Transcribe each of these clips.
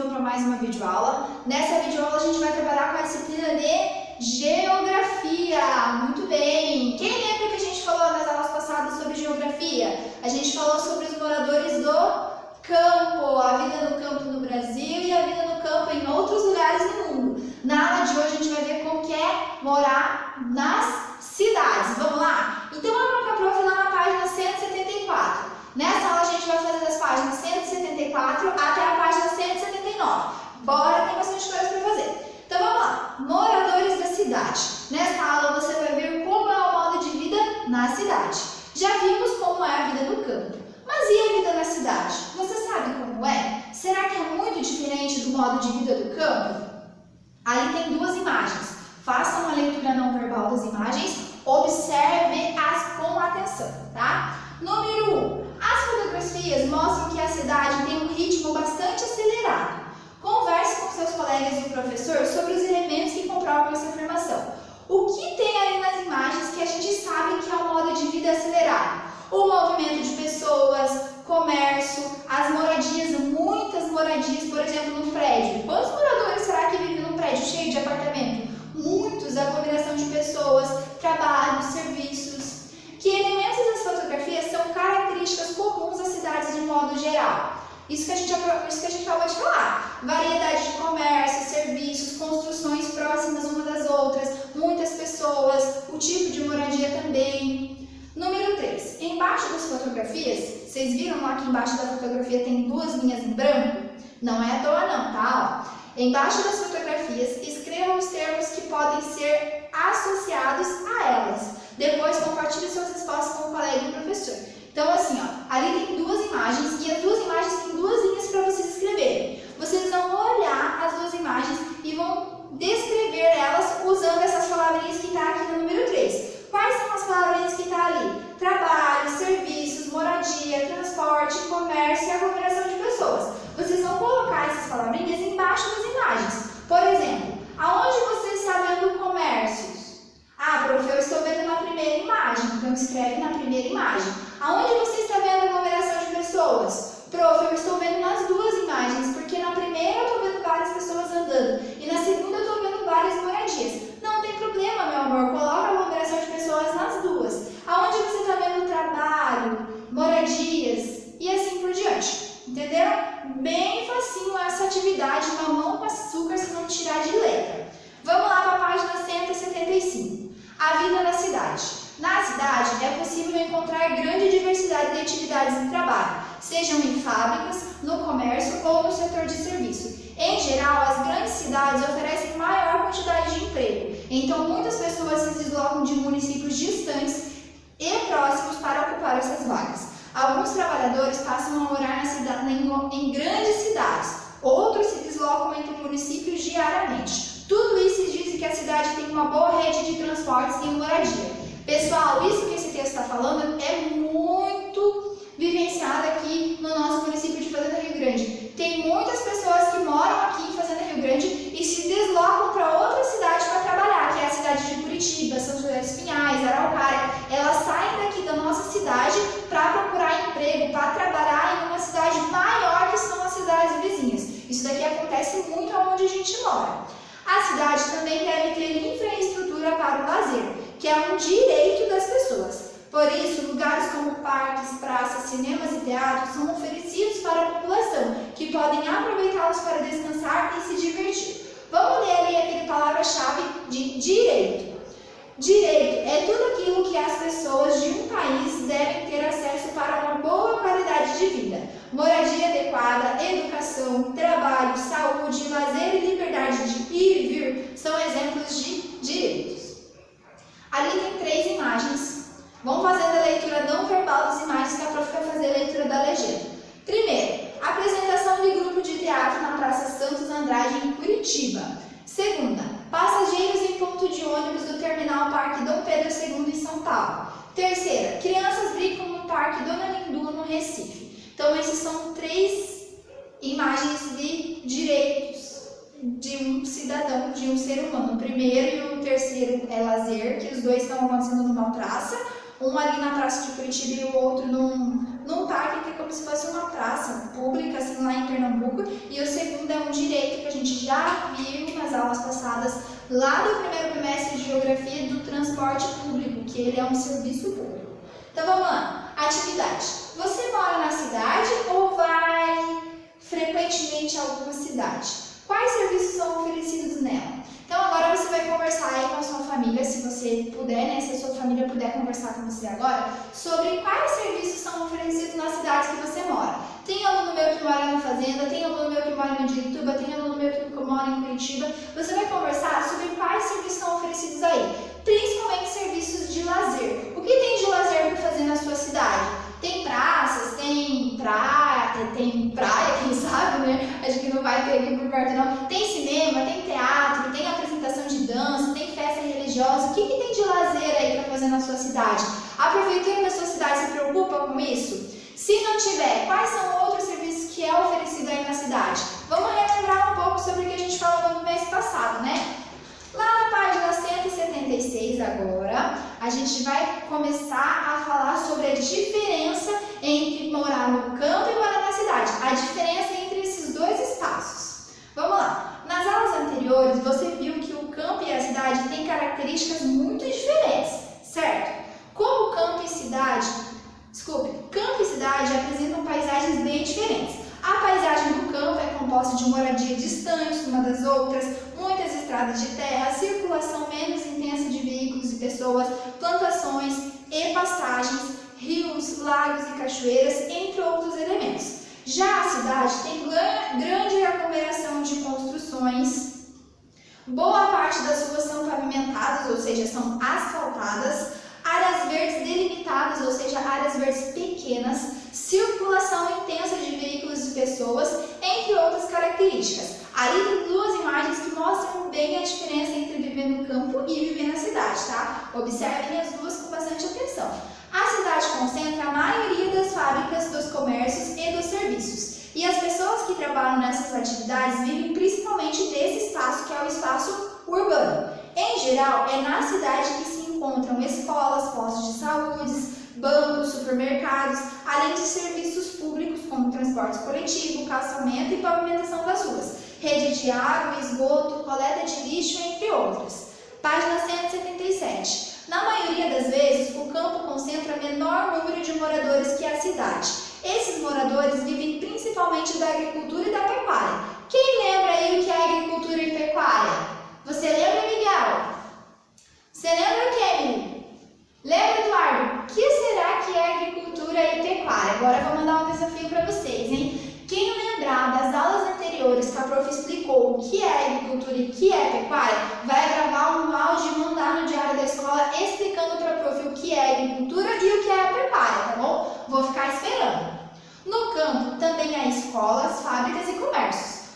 vamos para mais uma videoaula. Nessa videoaula a gente vai trabalhar com a disciplina de Geografia. Muito bem! Quem lembra que a gente falou nas aulas passadas sobre Geografia? A gente falou sobre os moradores do campo, a vida no campo no Brasil e a vida no campo em outros lugares do mundo. Na aula de hoje a gente vai ver como que é morar nas cidades. Vamos lá? Então abra para a prof lá na página 174. Nessa aula a gente vai fazer das páginas 174 até a página 179. Bora, tem bastante coisa para fazer. Então vamos lá. Moradores da cidade. Nessa aula você vai ver como é o modo de vida na cidade. Já vimos como é a vida no campo. Mas e a vida na cidade? Você sabe como é? Será que é muito diferente do modo de vida do campo? Ali tem duas imagens. Faça uma leitura não verbal das imagens. Observe-as com atenção, tá? Número 1. As fotografias mostram que a cidade tem um ritmo bastante acelerado. Converse com seus colegas e o professor sobre os elementos que comprovam essa afirmação. O que tem ali nas imagens que a gente sabe que é um modo de vida acelerado? O movimento de pessoas, comércio, as moradias, muitas moradias, por exemplo, no prédio. Quantos moradores será que vivem num prédio cheio de apartamento? Muitos, aglomeração de pessoas, trabalho, serviços. Que elementos das fotografias são características comuns às cidades de modo geral? Isso que a gente acabou de falar. Variedade de comércio, serviços, construções próximas umas das outras, muitas pessoas, o tipo de moradia também. Número 3. Embaixo das fotografias, vocês viram lá que embaixo da fotografia tem duas linhas em branco? Não é à toa não, tá? Embaixo das fotografias, escrevam os termos que podem ser associados a elas. Depois, compartilhe suas respostas com o colega e o professor. Então, assim, ó, ali tem duas imagens e as duas imagens têm duas linhas para vocês escreverem. Vocês vão olhar as duas imagens e vão descrever elas usando essas palavrinhas que está aqui no número 3. Quais são as palavrinhas que está ali? Trabalho, serviços, moradia, transporte, comércio e aglomeração de pessoas. Vocês vão colocar essas palavrinhas embaixo das imagens. Por exemplo, aonde você está vendo comércios? Ah, prof, eu estou vendo na primeira imagem, então escreve na primeira imagem. Aonde você está vendo aglomeração de pessoas? Prof, eu estou vendo nas duas imagens, porque na primeira eu estou vendo várias pessoas andando e na segunda eu estou vendo várias moradias. Não tem problema, meu amor, coloca a aglomeração de pessoas nas duas. Aonde você está vendo trabalho, moradias e assim por diante. Entenderam? Bem facinho essa atividade, mamão com açúcar se não tirar de letra. Vamos lá para a página 175. A vida na cidade. Na cidade é possível encontrar grande diversidade de atividades de trabalho, sejam em fábricas, no comércio ou no setor de serviço. Em geral, as grandes cidades oferecem maior quantidade de emprego, então muitas pessoas se deslocam de municípios distantes e próximos para ocupar essas vagas. Alguns trabalhadores passam a morar em grandes cidades, outros se deslocam entre municípios diariamente. Tudo isso diz que a cidade tem uma boa rede de transportes e moradia. Pessoal, isso que esse texto está falando é muito vivenciado aqui no nosso município de Fazenda Rio Grande. Tem muitas pessoas que moram aqui em Fazenda Rio Grande e se deslocam para outra cidade para trabalhar, que é a cidade de Curitiba, São José dos Pinhais, Araucária. Elas saem daqui da nossa cidade para procurar emprego, para trabalhar em uma cidade maior que são as cidades vizinhas. Isso daqui acontece muito onde a gente mora. A cidade também deve ter infraestrutura para o lazer, que é um direito das pessoas. Por isso, lugares como parques, praças, cinemas e teatros são oferecidos para a população, que podem aproveitá-los para descansar e se divertir. Vamos ler ali aquele palavra-chave de direito. Direito é tudo aquilo que as pessoas de um país devem ter acesso para uma boa qualidade de vida. Moradia adequada, educação, trabalho, saúde, lazer e liberdade de ir e vir são exemplos de direitos. Ali tem 3 imagens. Vamos fazendo a leitura não verbal das imagens que a prof vai fazer a leitura da legenda. Primeiro, apresentação de grupo de teatro na Praça Santos Andrade, em Curitiba. Segunda, passageiros em ponto de ônibus do terminal Parque Dom Pedro II, em São Paulo. Terceira, crianças brincam no Parque Dona Lindu, no Recife. Então, esses são 3 imagens de direitos de um cidadão, de um ser humano. O primeiro e o terceiro é lazer, que os dois estão acontecendo numa praça. Um ali na praça de Curitiba e o outro num parque que é como se fosse uma praça pública, assim, lá em Pernambuco, e o segundo é um direito que a gente já viu nas aulas passadas, lá do primeiro bimestre de Geografia, do transporte público, que ele é um serviço público. Então vamos lá, atividade. Você mora na cidade ou vai frequentemente a alguma cidade? Quais serviços são oferecidos nela? Então agora você vai conversar aí com a sua família, se você puder, né? Se a sua família puder conversar com você agora, sobre quais serviços são oferecidos nas cidades que você mora. Tem aluno meu que mora na Fazenda, tem aluno meu que mora em Dirituba, tem aluno meu que mora em Curitiba. Você vai conversar sobre quais serviços são oferecidos aí, principalmente serviços de lazer. O que tem de lazer para fazer na sua cidade? Tem praças, tem praia, quem sabe, né? Acho que não vai ter aqui por perto não. Tem cinema, tem teatro, tem apresentação de dança, tem festa religiosa. O que tem de lazer aí para fazer na sua cidade? A prefeitura da sua cidade se preocupa com isso? Se não tiver, quais são outros serviços que é oferecido aí na cidade? Vamos relembrar um pouco sobre o que a gente falou no mês passado, né? Lá na página 176 agora, a gente vai começar a falar sobre a diferença entre morar no campo e morar na cidade. A diferença entre esses dois espaços. Vamos lá. Nas aulas anteriores, você viu que o campo e a cidade têm características muito diferentes, certo? Como campo e cidade apresentam paisagens bem diferentes. A paisagem do campo é composta de moradia distantes uma das outras, muitas estradas de terra, circulação menos intensa de veículos e pessoas, plantações e pastagens, rios, lagos e cachoeiras, entre outros elementos. Já a cidade tem grande aglomeração de construções, boa parte das ruas são pavimentadas, ou seja, são asfaltadas, áreas verdes delimitadas, ou seja, áreas verdes pequenas, circulação intensa de veículos e pessoas, entre outras características. Ali tem duas imagens que mostram bem a diferença entre viver no campo e viver na cidade, tá? Observem as duas com bastante atenção. A cidade concentra a maioria das fábricas, dos comércios e dos serviços. E as pessoas que trabalham nessas atividades vivem principalmente desse espaço, que é o espaço urbano. Em geral, é na cidade que se encontram escolas, postos de saúde, bancos, supermercados, além de serviços públicos como transporte coletivo, calçamento e pavimentação das ruas, rede de água, esgoto, coleta de lixo, entre outras. Página 177. Na maioria das vezes, o campo concentra menor número de moradores que a cidade. Esses moradores vivem principalmente da agricultura e da pecuária. Quem lembra aí o que é agricultura e pecuária? Você lembra, Miguel? Você lembra o que, Emily? Lembra, Eduardo? O que será que é agricultura e pecuária? Agora eu vou mandar um desafio para vocês, hein? Quem lembrar das aulas anteriores que a prof explicou o que é agricultura e o que é pecuária, vai gravar um áudio e mandar no diário da escola explicando para a prof o que é agricultura e o que é a pecuária, tá bom? Vou ficar esperando. No campo também há escolas, fábricas e comércios,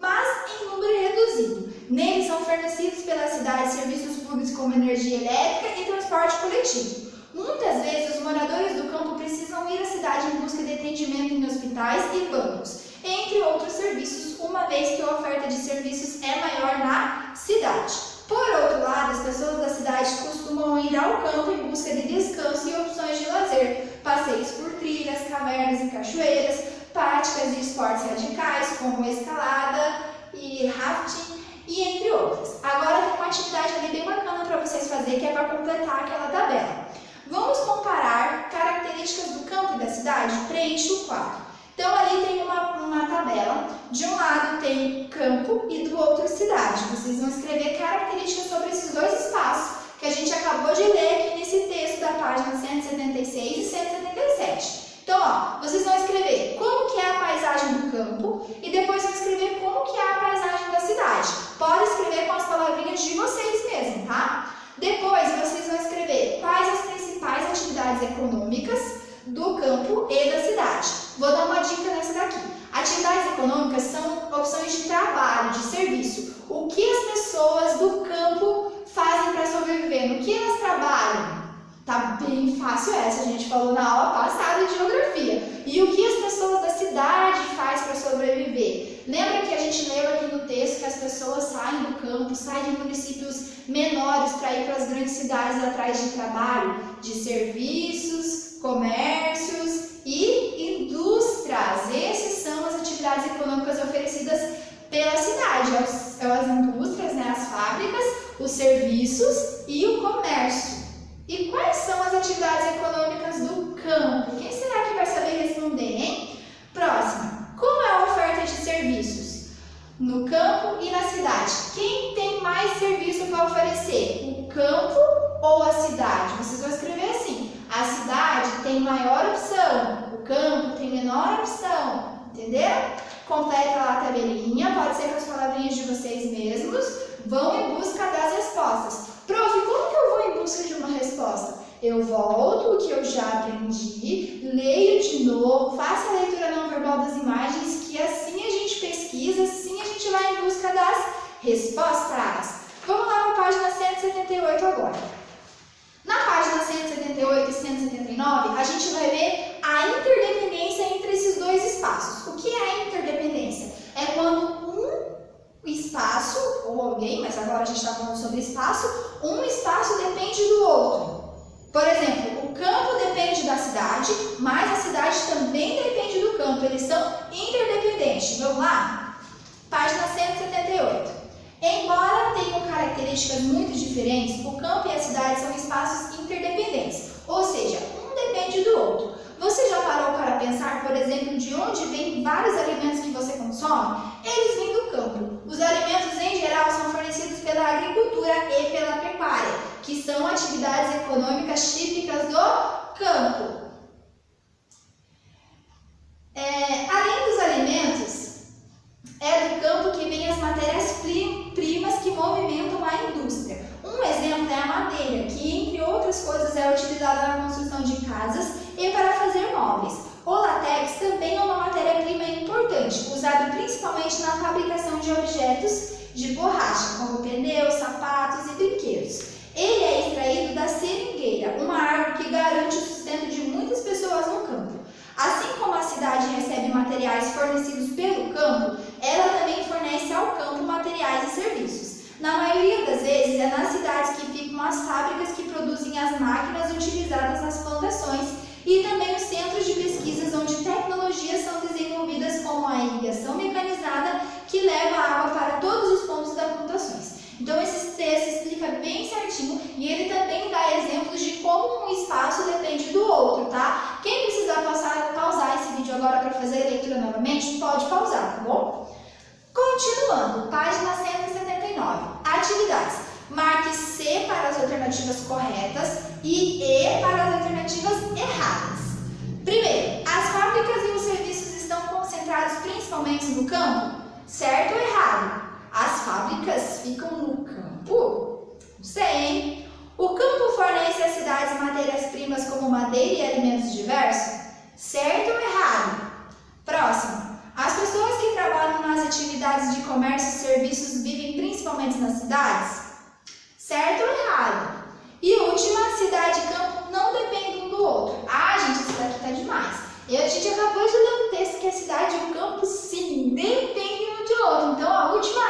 mas em número reduzido. Neles são fornecidos pela cidade serviços públicos como energia elétrica e transporte coletivo. Muitas vezes, os moradores do campo precisam ir à cidade em busca de atendimento em hospitais e bancos, entre outros serviços, uma vez que a oferta de serviços é maior na cidade. Por outro lado, as pessoas da cidade costumam ir ao campo em busca de descanso e opções de lazer, passeios por trilhas, cavernas e cachoeiras, práticas de esportes radicais como escalada e rafting, e entre outras. Agora tem uma atividade ali bem bacana para vocês fazerem, que é para completar aquela tabela. Vamos comparar características do campo e da cidade? Preencha o quadro. Então ali tem uma tabela, de um lado tem campo e do outro cidade. Vocês vão escrever características sobre esses dois espaços que a gente acabou de ler aqui nesse texto da página 176 e 177. Então, ó, vocês vão escrever como que é a paisagem do campo e depois vão escrever como que é a paisagem da cidade. Pode escrever com as palavrinhas de vocês mesmo, tá? Depois, vocês vão escrever quais as principais atividades econômicas do campo e da cidade. Vou dar uma dica nessa daqui. Atividades econômicas são opções de trabalho, de serviço. O que as pessoas do campo fazem para sobreviver? No que elas trabalham? Tá bem fácil essa, a gente falou na aula passada de geografia. E o que as pessoas da cidade fazem para sobreviver? Lembra que a gente leu aqui no texto que as pessoas saem do campo, saem de municípios menores para ir para as grandes cidades atrás de trabalho, de serviços, comércios e oferecidas pela cidade, as indústrias, né, as fábricas, os serviços e o comércio. E quais são as atividades econômicas do campo? Quem será que vai saber responder, hein? Próxima. Como é a oferta de serviços? No campo e na cidade. Quem tem mais serviço para oferecer? O campo ou a cidade? Vocês vão escrever assim. A cidade tem maior opção, o campo tem menor opção. Entenderam? Completa lá a tabelinha, pode ser com as palavrinhas de vocês mesmos. Vão em busca das respostas. Prof, como que eu vou em busca de uma resposta? Eu volto o que eu já aprendi, leio de novo, faço a leitura não verbal das imagens, que assim a gente pesquisa, assim a gente vai em busca das respostas. Vamos lá para a página 178 agora. Na página 178 e 179, a gente vai ver a interdependência entre esses dois espaços. O que é a interdependência? É quando um espaço, ou alguém, mas agora a gente está falando sobre espaço, um espaço depende do outro. Por exemplo, o campo depende da cidade, mas a cidade também depende do campo. Eles são interdependentes. Vamos lá? Página 178. Embora tenham características muito diferentes, o campo e a cidade são espaços interdependentes, ou seja, um depende do outro. Você já parou para pensar, por exemplo, de onde vêm vários alimentos que você consome? Eles vêm do campo. Os alimentos, em geral, são fornecidos pela agricultura e pela pecuária, que são atividades econômicas típicas do campo. Além dos alimentos, é do campo que vêm as matérias-primas que movimentam a indústria. Um exemplo é a madeira, que, entre outras coisas, é utilizada na construção de casas e para fazer móveis. O látex também é uma matéria-prima importante, usado principalmente na fabricação de objetos de borracha, como pneus, sapatos e brinquedos. Ele é extraído da seringueira, uma árvore que garante o sustento de muitas pessoas no campo. Assim como a cidade recebe materiais fornecidos pelo campo, ela também fornece ao campo materiais e serviços. Na maioria das vezes, é nas cidades que ficam as fábricas que produzem as máquinas utilizadas nas plantações e também os centros de pesquisas onde tecnologias são desenvolvidas como a irrigação mecanizada que leva a água para todos os pontos das plantações. Então esse texto explica bem certinho e ele também dá exemplos de como um espaço depende do outro, tá? Quem precisar pausar esse vídeo agora para fazer a leitura novamente, pode pausar, tá bom? Continuando, página 179. Atividades. Marque C para as alternativas corretas e E para as alternativas erradas. Primeiro, as fábricas e os serviços estão concentrados principalmente no campo? Certo ou errado? As fábricas ficam no campo? Não sei, hein? O campo fornece às cidades matérias-primas como madeira e alimentos diversos? Certo ou errado? Próximo. As pessoas que trabalham nas atividades de comércio e serviços vivem principalmente nas cidades? Certo ou errado? E última, cidade e campo não dependem um do outro. Ah, gente, isso daqui tá demais. E a gente acabou de ler um texto que a cidade e o campo, sim, dependem um de outro. Então, a última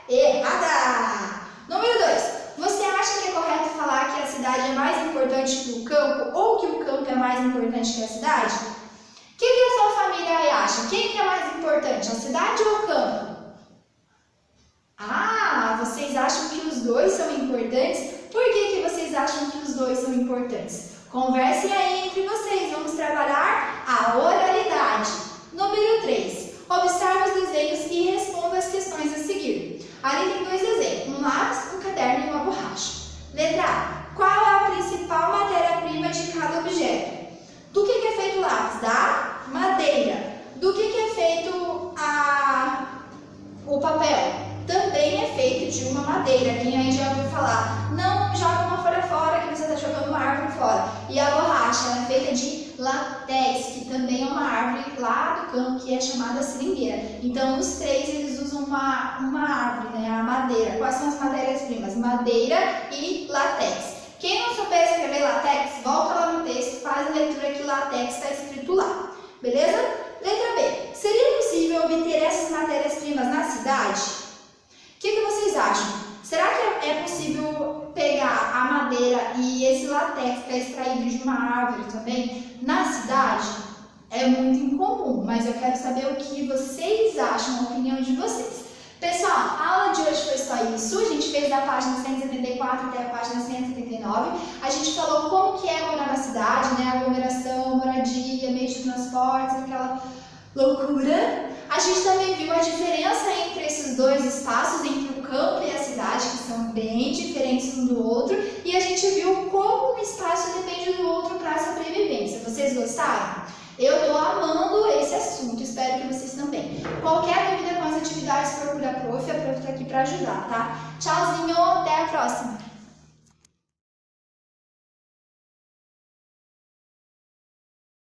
é errada. Número 2. Você acha que é correto falar que a cidade é mais importante que o campo ou que o campo é mais importante que a cidade? O que a sua família aí acha? Quem que é mais importante, a cidade ou o campo? Ah, vocês acham que os dois são importantes? Por que vocês acham que os dois são importantes? Conversem aí entre vocês, vamos trabalhar a oralidade. Número 3. Observe os desenhos e responda as questões a seguir. Ali tem dois desenhos, um lápis, um caderno e uma borracha. Letra A. Qual é a principal matéria-prima de cada objeto? Do que é feito o lápis? Da madeira. Do que é feito o papel? Também é feito de uma madeira. Quem aí já ouviu falar? Não joga uma folha fora, que você está jogando uma árvore fora. E a borracha ela é feita de látex, que também é uma árvore lá do campo, que é chamada seringueira. Então, os três eles usam uma árvore, né? A madeira. Quais são as matérias-primas? Madeira e látex. Quem não souber escrever látex, volta lá no texto, faz a leitura que látex está escrito lá. Beleza? Letra B. Seria possível obter essas matérias-primas na cidade? O que vocês acham? Será que é possível pegar a madeira e esse látex que é extraído de uma árvore também na cidade? é muito incomum, mas eu quero saber o que vocês acham, a opinião de vocês. Pessoal, a aula de hoje foi só isso. A gente fez da página 174 até a página 179. A gente falou como que é morar na cidade, né? Aglomeração, moradia, meio de transporte, aquela loucura. A gente também viu a diferença entre esses dois espaços, entre o campo e a cidade, que são bem diferentes um do outro. E a gente viu como um espaço depende do outro para a sobrevivência. Vocês gostaram? Eu estou amando esse assunto, espero que vocês também. Qualquer dúvida com as atividades, procura a prof está aqui para ajudar, tá? Tchauzinho, até a próxima!